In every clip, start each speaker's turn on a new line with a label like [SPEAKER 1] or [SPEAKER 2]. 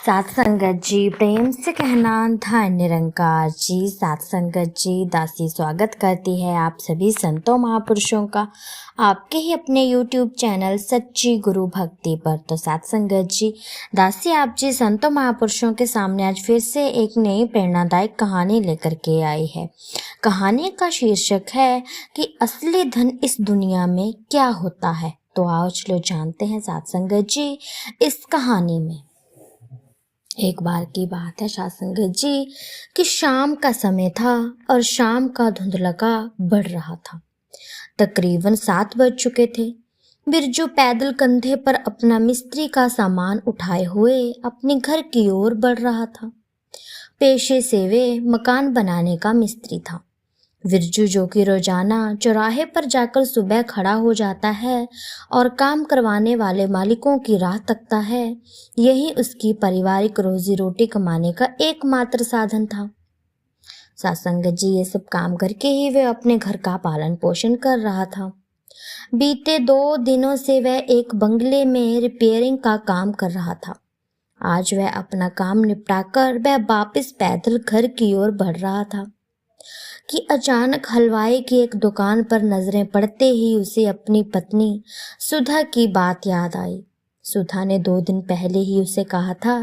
[SPEAKER 1] सात संगत जी, प्रेम से कहना धन निरंकार जी। सात संगत जी, दासी स्वागत करती है आप सभी संतों महापुरुषों का आपके ही अपने YouTube चैनल सच्ची गुरु भक्ति पर। तो सात संगत जी, दासी आप जी संतों महापुरुषों के सामने आज फिर से एक नई प्रेरणादायक कहानी लेकर के आई है। कहानी का शीर्षक है कि असली धन इस दुनिया में क्या होता है। तो आओ चलो जानते हैं सात संगत जी इस कहानी में। एक बार की बात है सात संगत जी कि शाम का समय था और शाम का धुंधलका बढ़ रहा था। तकरीबन 7 बज चुके थे। बिरजू पैदल कंधे पर अपना मिस्त्री का सामान उठाए हुए अपने घर की ओर बढ़ रहा था। पेशे से वे मकान बनाने का मिस्त्री था। बिरजू जो कि रोजाना चौराहे पर जाकर सुबह खड़ा हो जाता है और काम करवाने वाले मालिकों की राह तकता है, यही उसकी पारिवारिक रोजी रोटी कमाने का एकमात्र साधन था। सत्संगत जी ये सब काम करके ही वे अपने घर का पालन पोषण कर रहा था। बीते 2 दिनों से वह एक बंगले में रिपेयरिंग का काम कर रहा था। आज वह अपना काम निपटाकर वह वापस पैदल घर की ओर बढ़ रहा था कि अचानक हलवाई की एक दुकान पर नजरें पड़ते ही उसे अपनी पत्नी सुधा की बात याद आई। सुधा ने 2 दिन पहले ही उसे कहा था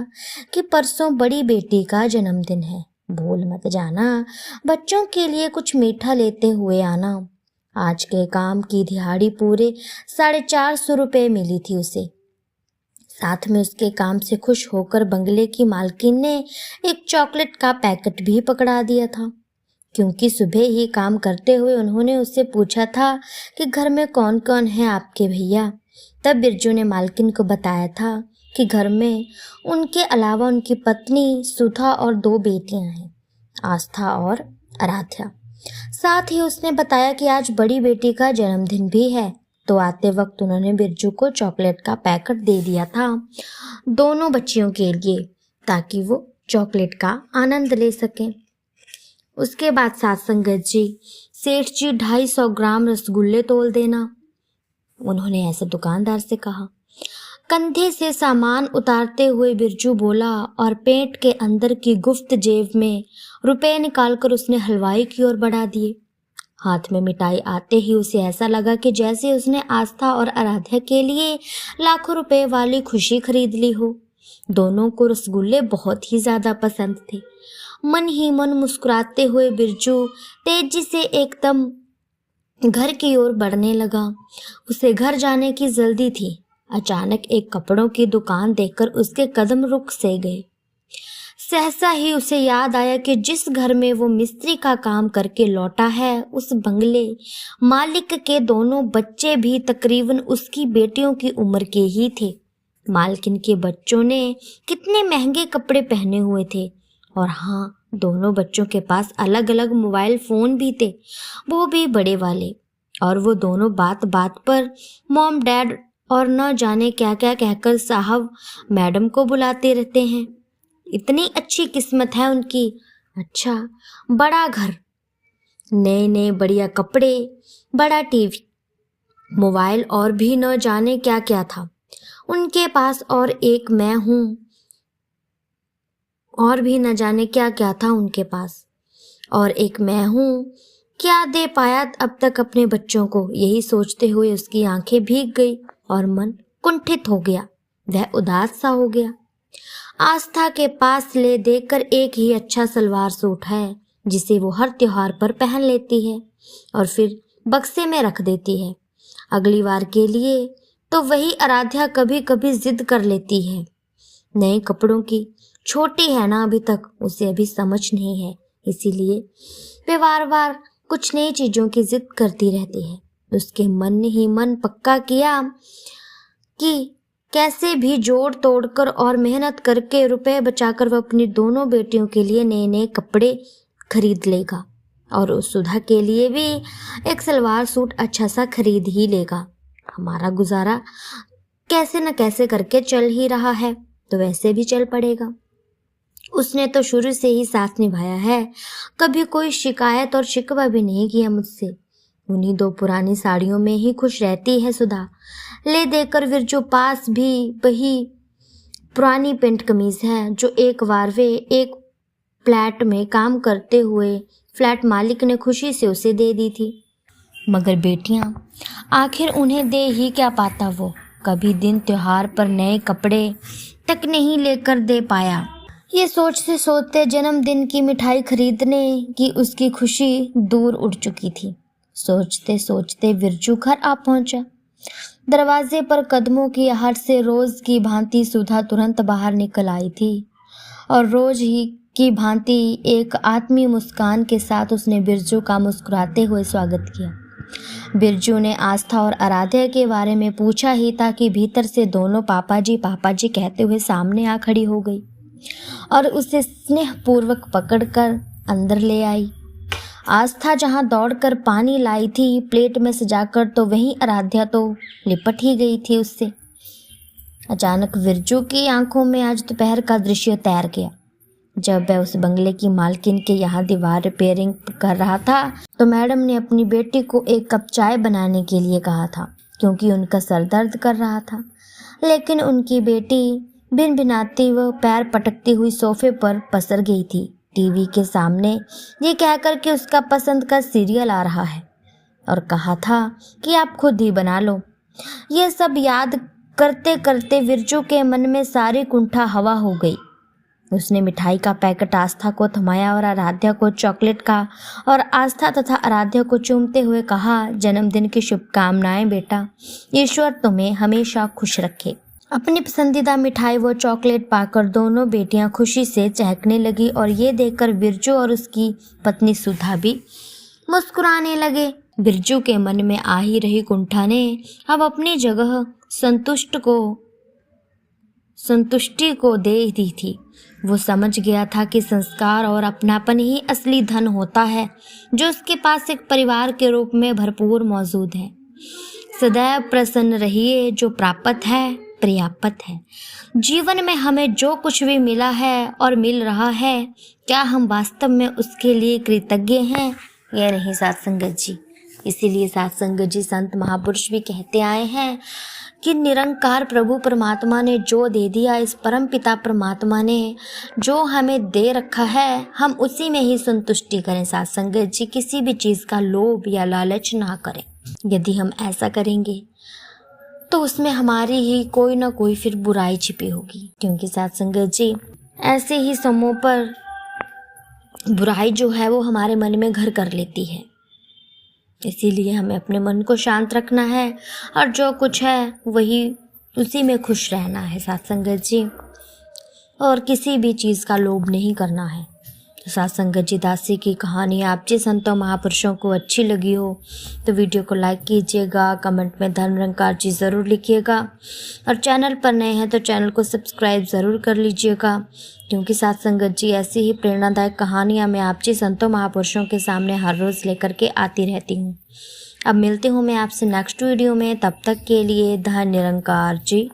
[SPEAKER 1] कि परसों बड़ी बेटी का जन्मदिन है, भूल मत जाना, बच्चों के लिए कुछ मीठा लेते हुए आना। आज के काम की दिहाड़ी पूरे 450 रुपये मिली थी उसे। साथ में उसके काम से खुश होकर बंगले की मालकिन ने एक चॉकलेट का पैकेट भी पकड़ा दिया था, क्योंकि सुबह ही काम करते हुए उन्होंने उससे पूछा था कि घर में कौन कौन है आपके भैया। तब बिरजू ने मालकिन को बताया था कि घर में उनके अलावा उनकी पत्नी सुधा और 2 बेटियां हैं, आस्था और आराध्या। साथ ही उसने बताया कि आज बड़ी बेटी का जन्मदिन भी है। तो आते वक्त उन्होंने बिरजू को चॉकलेट का पैकेट दे दिया था दोनों बच्चियों के लिए, ताकि वो चॉकलेट का आनंद ले सकें। उसके बाद सात संगत जी, सेठ जी 250 ग्राम रसगुल्ले तोल देना, उन्होंने ऐसे दुकानदार से कहा। कंधे से सामान उतारते हुए बिरजू बोला और पेट के अंदर की गुप्त जेब में रुपए निकालकर उसने हलवाई की ओर बढ़ा दिए। हाथ में मिठाई आते ही उसे ऐसा लगा कि जैसे उसने आस्था और आराध्या के लिए लाखों रुपए वाली खुशी खरीद ली हो। दोनों को रसगुल्ले बहुत ही ज्यादा पसंद थे। मन ही मन मुस्कुराते हुए बिरजू तेजी से एकदम घर की ओर बढ़ने लगा। उसे घर जाने की जल्दी थी। अचानक एक कपड़ों की दुकान देखकर उसके कदम रुक से गए। सहसा ही उसे याद आया कि जिस घर में वो मिस्त्री का काम करके लौटा है, उस बंगले मालिक के दोनों बच्चे भी तकरीबन उसकी बेटियों की उम्र के ही थे। मालकिन के बच्चों ने कितने महंगे कपड़े पहने हुए थे, और हाँ, दोनों बच्चों के पास अलग अलग मोबाइल फोन भी थे, वो भी बड़े वाले। और वो दोनों बात बात पर मॉम डैड और न जाने क्या क्या कहकर साहब मैडम को बुलाते रहते हैं। इतनी अच्छी किस्मत है उनकी। अच्छा, बड़ा घर, नए नए बढ़िया कपड़े, बड़ा टीवी, मोबाइल और भी न जाने क्या क्या था उनके पास, और एक मैं हूँ, और भी न जाने क्या क्या था उनके पास, और एक मैं हूँ, क्या दे पाया अब तक अपने बच्चों को। यही सोचते हुए उसकी आंखें भीग गई और मन कुंठित हो गया, वह उदास सा हो गया। आस्था के पास ले देकर एक ही अच्छा सलवार सूट है जिसे वो हर त्योहार पर पहन लेती है और फिर बक्से में रख देती है अगली बार के लिए। तो वही आराध्या कभी कभी जिद कर लेती है नए कपड़ों की। छोटी है ना, अभी तक उसे अभी समझ नहीं है, इसीलिए वे बार बार कुछ नई चीजों की जिद करती रहती है। उसके मन ही मन पक्का किया कि कैसे भी जोड़ तोड़कर और मेहनत करके रुपए बचाकर वह अपनी दोनों बेटियों के लिए नए नए कपड़े खरीद लेगा, और उस सुधा के लिए भी एक सलवार सूट अच्छा सा खरीद ही लेगा। हमारा गुजारा कैसे न कैसे करके चल ही रहा है, तो वैसे भी चल पड़ेगा। उसने तो शुरू से ही साथ निभाया है, कभी कोई शिकायत और शिकवा भी नहीं किया मुझसे। उन्हीं 2 पुरानी साड़ियों में ही खुश रहती है सुधा। ले देकर बिरजू पास भी वही पुरानी पेंट कमीज है जो एक बार वे एक फ्लैट में काम करते हुए फ्लैट मालिक ने खुशी से उसे दे दी थी। मगर बेटियां, आखिर उन्हें दे ही क्या पाता वो। कभी दिन त्योहार पर नए कपड़े तक नहीं लेकर दे पाया। ये सोचते सोचते जन्मदिन की मिठाई खरीदने की उसकी खुशी दूर उड़ चुकी थी। सोचते सोचते बिरजू घर आ पहुंचा। दरवाजे पर कदमों की आहट से रोज की भांति सुधा तुरंत बाहर निकल आई थी और रोज ही की भांति एक आत्मीय मुस्कान के साथ उसने बिरजू का मुस्कुराते हुए स्वागत किया। बिरजू ने आस्था और आराध्या के बारे में पूछा ही था कि भीतर से दोनों पापा जी कहते हुए सामने आ खड़ी हो गई और उसे स्नेहपूर्वक पकड़कर अंदर ले आई। आस्था जहां दौड़कर पानी लाई थी प्लेट में सजाकर, तो वहीं आराध्या तो लिपट ही गई थी उससे। अचानक बिरजू की आंखों में आज दोपहर का दृश्य तैर गया। जब वह उस बंगले की मालकिन के यहाँ दीवार रिपेयरिंग कर रहा था तो मैडम ने अपनी बेटी को एक कप चाय बनाने के लिए कहा था, क्योंकि उनका सर दर्द कर रहा था। लेकिन उनकी बेटी भिनभिनाती व पैर पटकती हुई सोफे पर पसर गई थी, टीवी के सामने ये कहकर कि उसका पसंद का सीरियल आ रहा है, और कहा था कि आप खुद ही बना लो। ये सब याद करते करते बिरजू के मन में सारी कुंठा हवा हो गई। उसने मिठाई का पैकेट आस्था को थमाया और आराध्या को चॉकलेट का, और आस्था तथा आराध्या को चूमते हुए कहा, जन्मदिन की शुभकामनाएं बेटा, ईश्वर तुम्हें हमेशा खुश रखे। अपनी पसंदीदा मिठाई व चॉकलेट पाकर दोनों बेटियां खुशी से चहकने लगी और ये देखकर बिरजू और उसकी पत्नी सुधा भी मुस्कुराने लगे। बिरजू के मन में आ ही रही कुंठा ने अब अपनी जगह संतुष्टि को दे दी थी। वो समझ गया था कि संस्कार और अपनापन ही असली धन होता है जो उसके पास एक परिवार के रूप में भरपूर मौजूद है। सदैव प्रसन्न रहिए, जो प्राप्त है पर्याप्त है। जीवन में हमें जो कुछ भी मिला है और मिल रहा है, क्या हम वास्तव में उसके लिए कृतज्ञ हैं? यह नहीं साथ संगत जी। इसीलिए साथ संगत जी संत महापुरुष भी कहते आए हैं कि निरंकार प्रभु परमात्मा ने जो दे दिया, इस परम पिता परमात्मा ने जो हमें दे रखा है, हम उसी में ही संतुष्टि करें। साथ संगत जी, किसी भी चीज़ का लोभ या लालच ना करें। यदि हम ऐसा करेंगे तो उसमें हमारी ही कोई ना कोई फिर बुराई छिपी होगी, क्योंकि साथ संगत जी ऐसे ही समयों पर बुराई जो है वो हमारे मन में घर कर लेती है। इसीलिए हमें अपने मन को शांत रखना है और जो कुछ है वही उसी में खुश रहना है साथ संगत जी, और किसी भी चीज़ का लोभ नहीं करना है। तो साथ संगत जी, दासी की कहानी आप जी संतों महापुरुषों को अच्छी लगी हो तो वीडियो को लाइक कीजिएगा, कमेंट में धर्म निरंकार जी ज़रूर लिखिएगा, और चैनल पर नए हैं तो चैनल को सब्सक्राइब ज़रूर कर लीजिएगा, क्योंकि साथ संगत जी ऐसी ही प्रेरणादायक कहानियाँ मैं आप जी संतों महापुरुषों के सामने हर रोज़ लेकर के आती रहती हूँ। अब मिलती हूँ मैं आपसे नेक्स्ट वीडियो में, तब तक के लिए धन निरंकार जी।